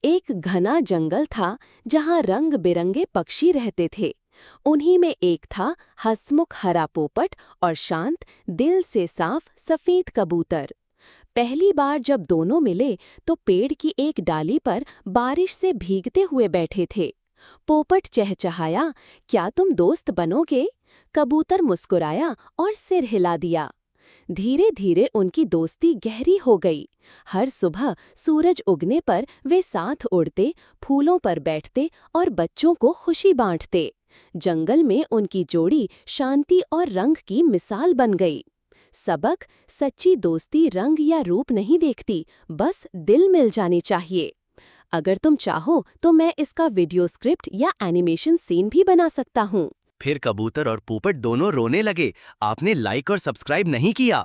एक घना जंगल था जहां रंग बिरंगे पक्षी रहते थे। उन्हीं में एक था हंसमुख हरा पोपट और शांत, दिल से साफ सफेद कबूतर। पहली बार जब दोनों मिले तो पेड़ की एक डाली पर बारिश से भीगते हुए बैठे थे। पोपट चहचहाया, क्या तुम दोस्त बनोगे? कबूतर मुस्कुराया और सिर हिला दिया। धीरे धीरे उनकी दोस्ती गहरी हो गई। हर सुबह सूरज उगने पर वे साथ उड़ते, फूलों पर बैठते और बच्चों को खुशी बांटते। जंगल में उनकी जोड़ी शांति और रंग की मिसाल बन गई। सबक: सच्ची दोस्ती रंग या रूप नहीं देखती, बस दिल मिल जानी चाहिए। अगर तुम चाहो तो मैं इसका वीडियो स्क्रिप्ट या एनिमेशन सीन भी बना सकता हूँ। फिर कबूतर और पोपट दोनों रोने लगे। आपने लाइक और सब्सक्राइब नहीं किया।